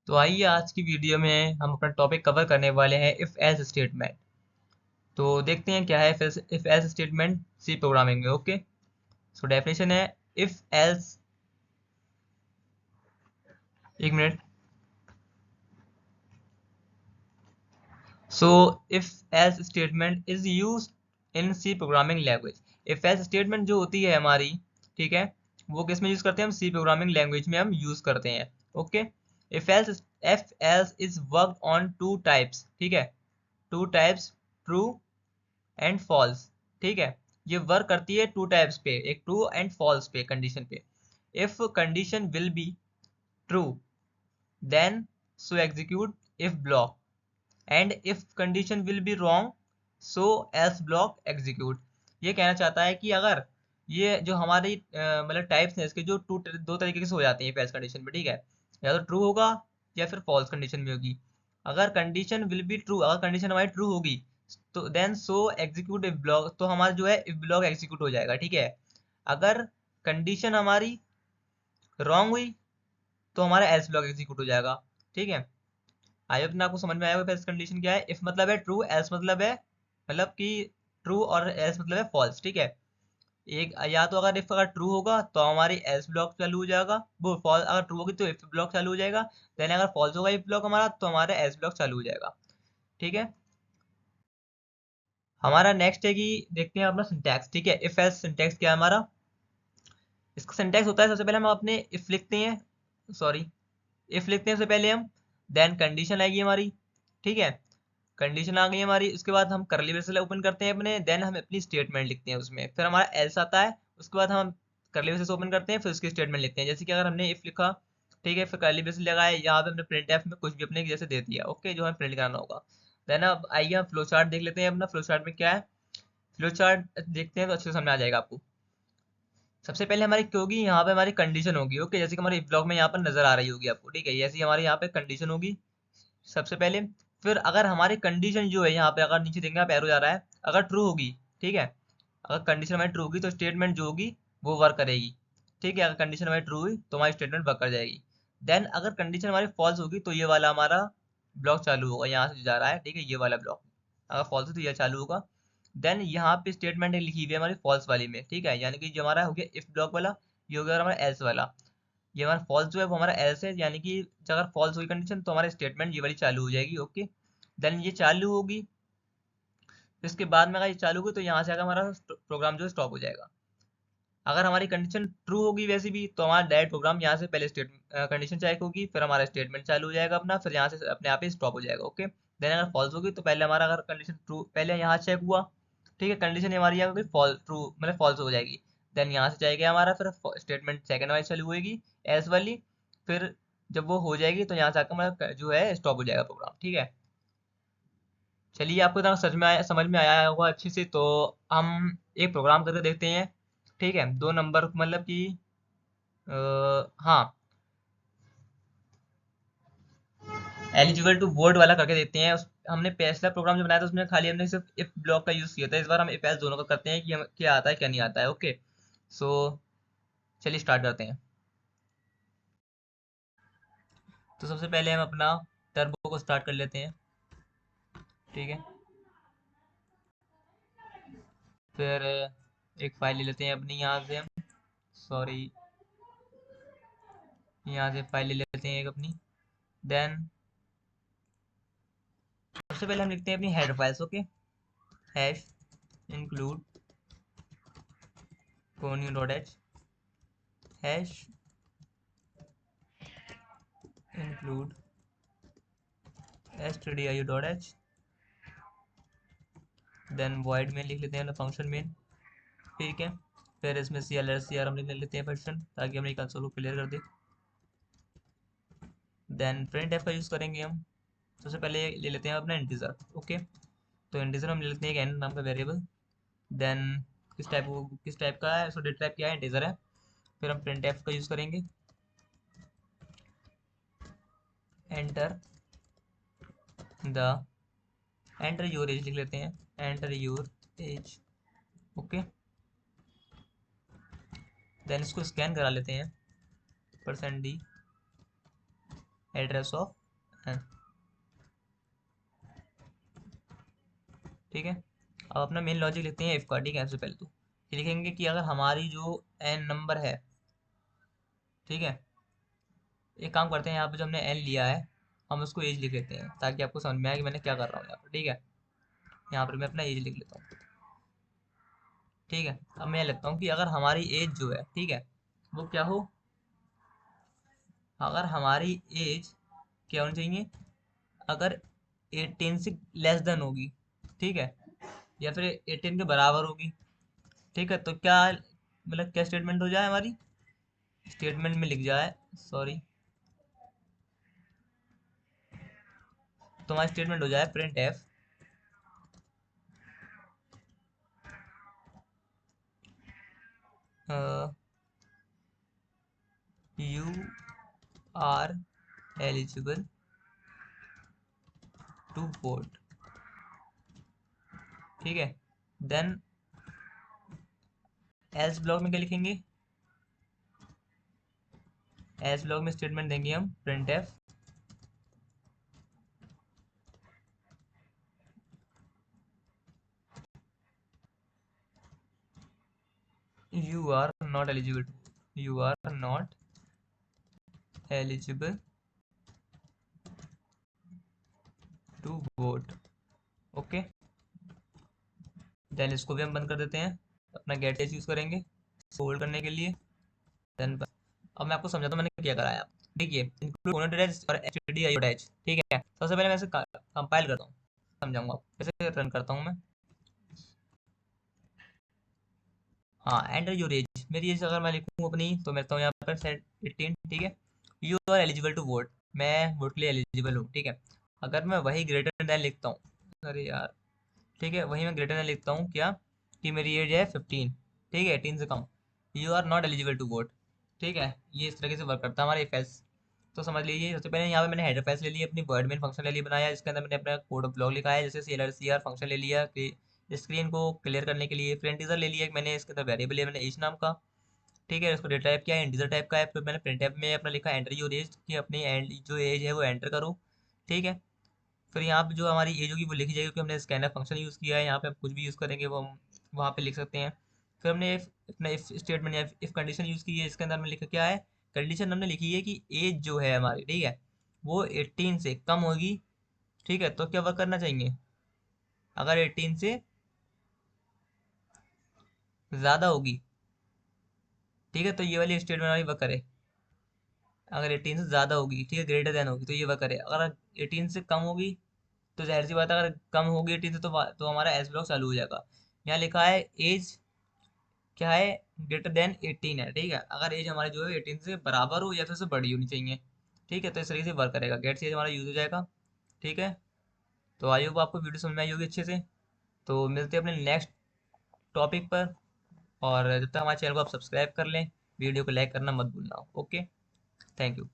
तो आइए आज की वीडियो में हम अपना टॉपिक कवर करने वाले हैं इफ एल्स स्टेटमेंट। तो देखते हैं क्या है if else statement C programming में। ओके, सो डेफिनेशन है इफ एल्स, एक minute. So if else statement is use in C programming language. If else statement जो होती है हमारी, ठीक है, वो किस में यूज करते हैं? हम सी प्रोग्रामिंग लैंग्वेज में हम यूज करते हैं। Okay, if else is work on two types, ठीक है, two types, true and false. ठीक है, ये वर्क करती है टू टाइप्स पे, एक ट्रू एंड फॉल्स पे, कंडीशन पे। If condition will be true then so execute if block, and if condition will be wrong so else block execute. ये कहना चाहता है कि अगर ये जो हमारी मतलब टाइप्स हैं इसके, जो दो तरीके से हो जाती हैं फैल्स कंडीशन में, ठीक है, या तो ट्रू होगा या फिर फॉल्स कंडीशन में होगी। अगर कंडीशन विल बी ट्रू, अगर कंडीशन हमारी ट्रू होगी तो then so execute if block, तो हमारा जो है इफ ब्लॉक एग्जीक्यूट हो जाएगा। ठीक है, अगर कंडीशन हमारी रॉन्ग हुई तो हमारा एल्स ब्लॉक एग्जीक्यूट हो जाएगा। ठीक है, आई होप ना आपको समझ में आया होगा फर्स्ट कंडीशन क्या है। इफ मतलब है ट्रू, एल्स मतलब है मतलब कि ट्रू, और एल्स मतलब है फॉल्स। ठीक है, एक या तो अगर इफ अगर ट्रू होगा तो हमारी एल्स ब्लॉक चालू हो जाएगा, वो फॉल्स अगर ट्रू होगी तो इफ ब्लॉक चालू हो जाएगा। देन अगर फॉल्स होगा इफ ब्लॉक हमारा तो हमारा एल्स ब्लॉक चालू हो जाएगा। ठीक है, हमारा नेक्स्ट है कि देखते हैं अपना सिंटैक्स। ठीक है, इफ एल्स सिंटैक्स क्या है हमारा? इसका सिंटैक्स होता है, सबसे पहले हम अपने इफ लिखते हैं, सॉरी, इफ लिखते हैं सबसे पहले हम, देन कंडीशन आएगी हमारी। ठीक है, कंडीशन आ गई हमारी, उसके बाद हम करली ब्रेसेस ओपन करते हैं अपने, देन हम अपनी स्टेटमेंट लिखते हैं उसमें, फिर हमारा एल्स आता है, उसके बाद हम करली ब्रेसेस ओपन करते हैं, फिर उसकी स्टेटमेंट लिखते हैं। जैसे कि अगर हमने इफ लिखा, ठीक है, फिर करली ब्रेसेस लगाए, यहाँ पे हमने प्रिंट एफ में कुछ भी अपने जैसे दे दिया, ओके, जो हमें प्रिंट कराना होगा। देन अब आइए हम फ्लो चार्ट देख लेते हैं अपना, फ्लो चार्ट में क्या है। फ्लो चार्ट देखते हैं तो अच्छे से समझ आ जाएगा आपको। सबसे पहले हमारी क्या होगी, यहाँ पे हमारी कंडीशन होगी। ओके, जैसे कि हमारे ब्लॉग में यहाँ पर नजर आ रही होगी आपको। ठीक है, ऐसी हमारे यहाँ पे कंडीशन होगी सबसे पहले। फिर अगर हमारी कंडीशन जो है यहाँ पे, अगर नीचे देखेंगे आप एरो जा रहा है, अगर ट्रू होगी, ठीक है, अगर कंडीशन हमारी ट्रू होगी तो स्टेटमेंट जो होगी वो वर्क करेगी। ठीक है, अगर कंडीशन हमारी ट्रू हुई तो हमारी स्टेटमेंट वर्क कर जाएगी। देन अगर कंडीशन हमारी फॉल्स होगी तो ये वाला हमारा ब्लॉक चालू होगा, यहाँ से जो जा रहा है, ठीक है, ये वाला ब्लॉक अगर फॉल्स है तो ये चालू होगा। देन यहाँ पे स्टेटमेंट लिखी हुई है हमारी फॉल्स वाली में। ठीक है, यानी कि जो हमारा हो गया इफ ब्लॉक वाला, ये हो गया हमारा एल्स वाला। ये हमारा फॉल्स जो है वो हमारा एल्स है, यानी कि अगर फॉल्स हुई कंडीशन तो हमारी स्टेटमेंट ये वाली चालू हो जाएगी। ओके, देन ये चालू होगी, फिर इसके बाद में अगर ये चालू होगी तो यहाँ से आकर हमारा प्रोग्राम जो स्टॉप हो जाएगा। अगर हमारी कंडीशन ट्रू होगी वैसे भी तो हमारा डायरेक्ट प्रोग्राम यहाँ से पहले स्टेट कंडीशन चेक होगी, फिर हमारा स्टेटमेंट चालू हो जाएगा अपना, फिर यहाँ से अपने आप ही स्टॉप हो जाएगा। ओके, देन अगर फॉल्स होगी तो पहले हमारा, अगर कंडीशन ट्रू पहले यहाँ चेक हुआ, ठीक है, कंडीशन हमारी यहाँ होगी फॉल्स, ट्रू मतलब फॉल्स हो जाएगी। देन यहाँ से जाएगा हमारा, फिर स्टेटमेंट सेकंड वाइज चालू होगी एस वाली, फिर जब वो हो जाएगी तो यहाँ से आकर हमारा जो है स्टॉप हो जाएगा प्रोग्राम। ठीक है, चलिए, आपको इतना समझ में आया होगा अच्छे से, तो हम एक प्रोग्राम करके देखते हैं। ठीक है, दो नंबर मतलब कि हाँ, एलिजिबल टू वोट वाला करके देखते हैं। हमने पिछला प्रोग्राम जो बनाया था उसमें खाली हमने सिर्फ इफ ब्लॉक का यूज किया था, इस बार हम इफ एल्स दोनों का करते हैं कि हम क्या आता है क्या नहीं आता है। ओके, सो चलिए स्टार्ट करते हैं। तो सबसे पहले हम अपना टर्बो को स्टार्ट कर लेते हैं। ठीक है, फिर एक फाइल ले लेते हैं अपनी, यहाँ से हम, सॉरी, यहाँ से फाइल ले लेते हैं एक अपनी। देन सबसे पहले हम लिखते हैं अपनी header files. Okay, hash include conio dot h, hash include stdio dot h, then void में लिख लेते हैं फंक्शन मेन। ठीक है, फिर इसमें C L S C R हम लिख लेते हैं फंक्शन, ताकि हमने कंसोल को क्लियर कर दे। देन प्रिंट एफ का यूज़ करेंगे हम। सबसे पहले ले लेते हैं अपना इंटीजर। ओके, तो इंटीजर हम ले लेते हैं एक एन नाम का वेरिएबल। देन किस टाइप का है, सो डेटा टाइप क्या है, इंटीजर है। फिर हम प्रिंट एफ का यूज़ करेंगे, enter the, enter your age लिख लेते हैं, enter your age. Okay, then इसको स्कैन करा लेते हैं, %d, एड्रेस ऑफ एन, ठीक है। अब अपना मेन लॉजिक लिखते हैं इफ का, ठीक है। सबसे पहले तो ये लिखेंगे कि अगर हमारी जो एन नंबर है, ठीक है, एक काम करते हैं, यहाँ पे जो हमने एन लिया है हम उसको एज लिख लेते हैं ताकि आपको समझ में आए कि मैंने क्या कर रहा हूँ यहाँ पर, ठीक है। यहाँ पर मैं अपना एज लिख लेता हूँ, ठीक है। अब मैं लिखता हूँ कि अगर हमारी एज जो है, ठीक है, वो क्या हो, अगर हमारी एज क्या होनी चाहिए, अगर 18 से लेस देन होगी, ठीक है, या फिर 18 के बराबर होगी, ठीक है, तो क्या मतलब क्या स्टेटमेंट हो जाए हमारी, स्टेटमेंट में लिख जाए, सॉरी, तो हमारी स्टेटमेंट हो जाए print f you are eligible to vote, ठीक है। देन एल्स ब्लॉक में क्या लिखेंगे, एल्स ब्लॉक में स्टेटमेंट देंगे हम print f you are not eligible to, you are not eligible to vote, okay. Then इसको भी हम बंद कर देते हैं, अपना गेट एज यूज करेंगे होल्ड करने के लिए। देन अब मैं आपको समझाता हूँ मैंने क्या कराया। देखिए इंक्लूड ओनर एज और एचडी एज, ठीक है। सबसे पहले मैं इसे कंपाइल करता हूँ, समझाऊंगा आपको कैसे रन करता हूँ मैं। हाँ, एंटर योर एज, मेरी एज अगर मैं लिखूँ अपनी तो मैं लिखता हूँ यहाँ पर सेट 18, ठीक है। You are eligible to vote, मैं वोट के लिए एलिजिबल हूँ, ठीक है। अगर मैं वही ग्रेटर देन लिखता हूँ, अरे यार, ठीक है, वही मैं ग्रेटर देन लिखता हूँ क्या, कि मेरी एज है 15, ठीक है, 18 से कम, you are not eligible to vote, ठीक है। ये इस तरीके से वर्क करता है हमारा इफ एल्स। तो समझ लीजिए सबसे पहले यहाँ पे मैंने हेडर फाइल्स ले ली, अपनी वर्ड मेन फंक्शन ले लिया बनाया, जिसके अंदर मैंने अपना कोड ऑफ ब्लॉक लिखा है, जैसे CLR फंक्शन ले लिया स्क्रीन को क्लियर करने के लिए, फिर इंटीजर ले लिया मैंने, इसके अंदर वेरिएबल है मैंने एज नाम का, ठीक है। उसको डेटा टाइप किया है इंटीजर टाइप का है, फिर मैंने प्रिंट टाइप में अपना लिखा एंटर योर एज कि अपनी जो एज है वो एंटर करो, ठीक है। फिर यहाँ पे जो हमारी एज होगी वो लिखी जाएगी, क्योंकि हमने स्कैनर फंक्शन यूज़ किया है, यहाँ पे हम कुछ भी यूज़ करेंगे वो हम वहाँ पे लिख सकते हैं। फिर हमने अपना इफ स्टेटमेंट या इफ कंडीशन यूज़ की है, इसके अंदर हमने लिखा क्या है, कंडीशन हमने लिखी है कि एज जो है हमारी, ठीक है, वो 18 से कम होगी, ठीक है, तो क्या वर्क करना चाहिए, अगर 18 से ज़्यादा होगी, ठीक है, तो ये वाली स्टेटमेंट हमारी वर्क करे। अगर 18 से ज़्यादा होगी, ठीक है, ग्रेटर देन होगी, तो ये वर्क करे। अगर 18 से कम होगी तो जाहिर सी बात है, अगर कम होगी 18 से तो हमारा एस ब्लॉक चालू हो जाएगा। यहाँ लिखा है एज क्या है, ग्रेटर देन 18 है, ठीक है। अगर एज हमारी जो है 18 से बराबर हो या फिर उससे बड़ी होनी चाहिए, ठीक है, तो इस तरीके से वर्क करेगा, गेट से एज हमारा यूज हो जाएगा, ठीक है। तो आई होप आपको वीडियो समझ में आई होगी अच्छे से। तो मिलते हैं अपने नेक्स्ट टॉपिक पर, और जब तक हमारे चैनल को आप सब्सक्राइब कर लें, वीडियो को लाइक करना मत भूलना, ओके, थैंक यू।